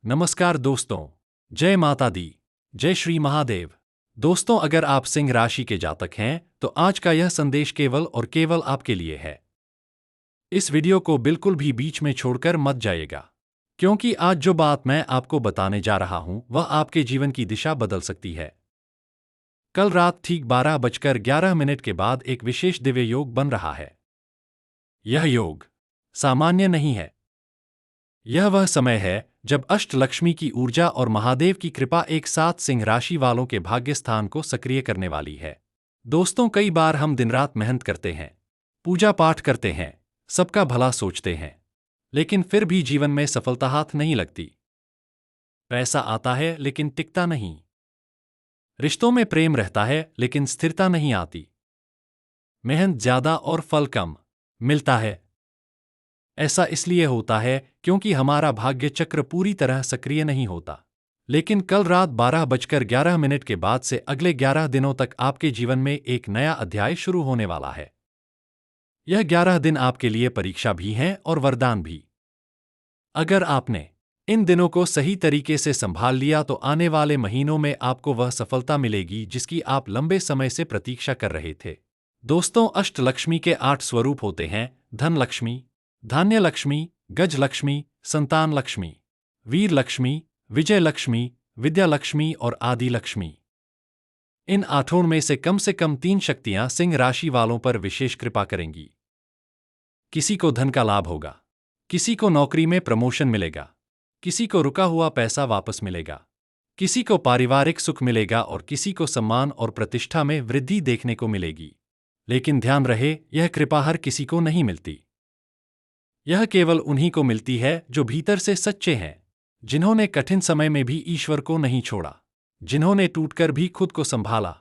नमस्कार दोस्तों। जय माता दी। जय श्री महादेव। दोस्तों, अगर आप सिंह राशि के जातक हैं तो आज का यह संदेश केवल और केवल आपके लिए है। इस वीडियो को बिल्कुल भी बीच में छोड़कर मत जाइएगा, क्योंकि आज जो बात मैं आपको बताने जा रहा हूं वह आपके जीवन की दिशा बदल सकती है। कल रात ठीक 12:11 के बाद एक विशेष दिव्य योग बन रहा है। यह योग सामान्य नहीं है। यह वह समय है जब अष्टलक्ष्मी की ऊर्जा और महादेव की कृपा एक साथ सिंह राशि वालों के भाग्य स्थान को सक्रिय करने वाली है। दोस्तों, कई बार हम दिन रात मेहनत करते हैं, पूजा पाठ करते हैं, सबका भला सोचते हैं, लेकिन फिर भी जीवन में सफलता हाथ नहीं लगती। पैसा आता है लेकिन टिकता नहीं। रिश्तों में प्रेम रहता है लेकिन स्थिरता नहीं आती। मेहनत ज्यादा और फल कम मिलता है। ऐसा इसलिए होता है क्योंकि हमारा भाग्य चक्र पूरी तरह सक्रिय नहीं होता। लेकिन कल रात 12:11 के बाद से अगले 11 दिनों तक आपके जीवन में एक नया अध्याय शुरू होने वाला है। यह 11 दिन आपके लिए परीक्षा भी हैं और वरदान भी। अगर आपने इन दिनों को सही तरीके से संभाल लिया तो आने वाले महीनों में आपको वह सफलता मिलेगी जिसकी आप लंबे समय से प्रतीक्षा कर रहे थे। दोस्तों, अष्टलक्ष्मी के 8 स्वरूप होते हैं: धन लक्ष्मी, धान्य लक्ष्मी, गज लक्ष्मी, संतान लक्ष्मी, वीर लक्ष्मी, विजय लक्ष्मी, विद्या लक्ष्मी और आदि लक्ष्मी। इन आठों में से कम 3 शक्तियां सिंह राशि वालों पर विशेष कृपा करेंगी। किसी को धन का लाभ होगा, किसी को नौकरी में प्रमोशन मिलेगा, किसी को रुका हुआ पैसा वापस मिलेगा, किसी को पारिवारिक सुख मिलेगा और किसी को सम्मान और प्रतिष्ठा में वृद्धि देखने को मिलेगी। लेकिन ध्यान रहे, यह कृपा हर किसी को नहीं मिलती। यह केवल उन्हीं को मिलती है जो भीतर से सच्चे हैं, जिन्होंने कठिन समय में भी ईश्वर को नहीं छोड़ा, जिन्होंने टूटकर भी खुद को संभाला।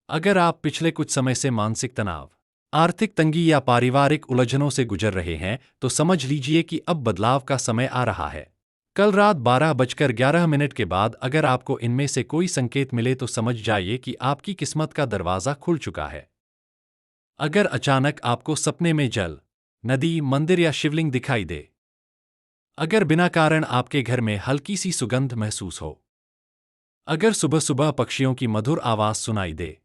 अगर आप पिछले कुछ समय से मानसिक तनाव, आर्थिक तंगी या पारिवारिक उलझनों से गुजर रहे हैं तो समझ लीजिए कि अब बदलाव का समय आ रहा है। कल रात 12:11 के बाद अगर आपको इनमें से कोई संकेत मिले तो समझ जाइए कि आपकी किस्मत का दरवाजा खुल चुका है। अगर अचानक आपको सपने में जल, नदी, मंदिर या शिवलिंग दिखाई दे, अगर बिना कारण आपके घर में हल्की सी सुगंध महसूस हो, अगर सुबह सुबह पक्षियों की मधुर आवाज सुनाई दे,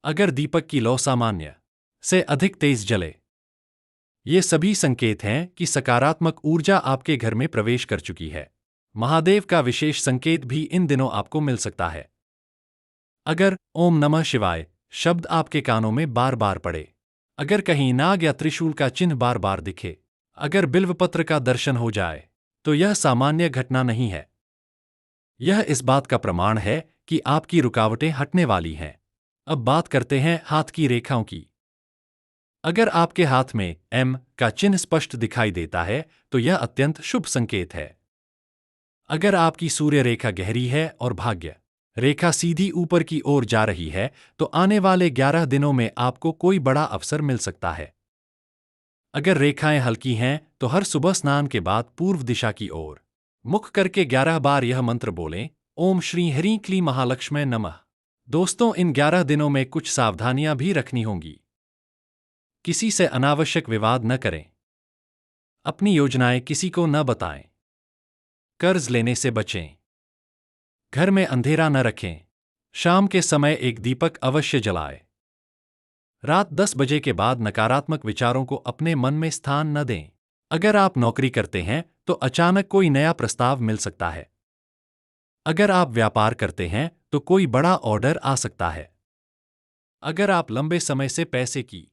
अगर दीपक की लौ सामान्य से अधिक तेज जले, ये सभी संकेत हैं कि सकारात्मक ऊर्जा आपके घर में प्रवेश कर चुकी है। महादेव का विशेष संकेत भी इन दिनों आपको मिल सकता है। अगर ओम नमः शिवाय शब्द आपके कानों में बार बार पड़े, अगर कहीं नाग या त्रिशूल का चिन्ह बार बार दिखे, अगर बिल्वपत्र का दर्शन हो जाए, तो यह सामान्य घटना नहीं है। यह इस बात का प्रमाण है कि आपकी रुकावटें हटने वाली हैं। अब बात करते हैं हाथ की रेखाओं की। अगर आपके हाथ में एम का चिन्ह स्पष्ट दिखाई देता है तो यह अत्यंत शुभ संकेत है। अगर आपकी सूर्य रेखा गहरी है और भाग्य रेखा सीधी ऊपर की ओर जा रही है तो आने वाले 11 दिनों में आपको कोई बड़ा अवसर मिल सकता है। अगर रेखाएं हल्की हैं तो हर सुबह स्नान के बाद पूर्व दिशा की ओर मुख करके 11 बार यह मंत्र बोलें: ओम श्री ह्रीं क्लीं महालक्ष्मै नमः। दोस्तों, इन 11 दिनों में कुछ सावधानियां भी रखनी होंगी। किसी से अनावश्यक विवाद न करें। अपनी योजनाएं किसी को न बताएं। कर्ज लेने से बचें। घर में अंधेरा न रखें। शाम के समय एक दीपक अवश्य जलाएं। रात 10 बजे के बाद नकारात्मक विचारों को अपने मन में स्थान न दें। अगर आप नौकरी करते हैं तो अचानक कोई नया प्रस्ताव मिल सकता है। अगर आप व्यापार करते हैं तो कोई बड़ा ऑर्डर आ सकता है। अगर आप लंबे समय से पैसे की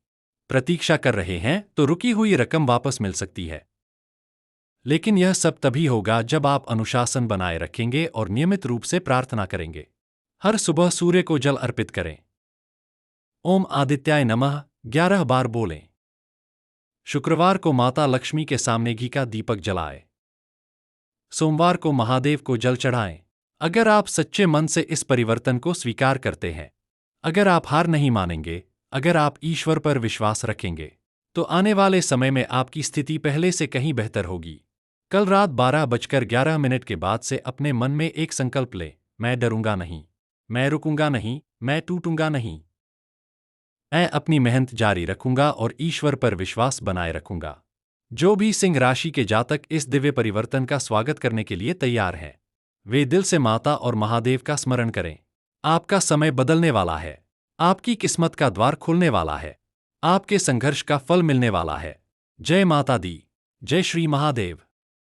प्रतीक्षा कर रहे हैं तो रुकी हुई रकम वापस मिल सकती है। लेकिन यह सब तभी होगा जब आप अनुशासन बनाए रखेंगे और नियमित रूप से प्रार्थना करेंगे। हर सुबह सूर्य को जल अर्पित करें। ओम आदित्याय नमः 11 बार बोलें। शुक्रवार को माता लक्ष्मी के सामने घी का दीपक जलाएं। सोमवार को महादेव को जल चढ़ाएं। अगर आप सच्चे मन से इस परिवर्तन को स्वीकार करते हैं, अगर आप हार नहीं मानेंगे, अगर आप ईश्वर पर विश्वास रखेंगे, तो आने वाले समय में आपकी स्थिति पहले से कहीं बेहतर होगी। कल रात 12:11 के बाद से अपने मन में एक संकल्प लें: मैं डरूंगा नहीं, मैं रुकूंगा नहीं, मैं टूटूंगा नहीं। मैं अपनी मेहनत जारी रखूंगा और ईश्वर पर विश्वास बनाए रखूंगा। जो भी सिंह राशि के जातक इस दिव्य परिवर्तन का स्वागत करने के लिए तैयार हैं, वे दिल से माता और महादेव का स्मरण करें। आपका समय बदलने वाला है। आपकी किस्मत का द्वार खुलने वाला है। आपके संघर्ष का फल मिलने वाला है। जय माता दी। जय श्री महादेव।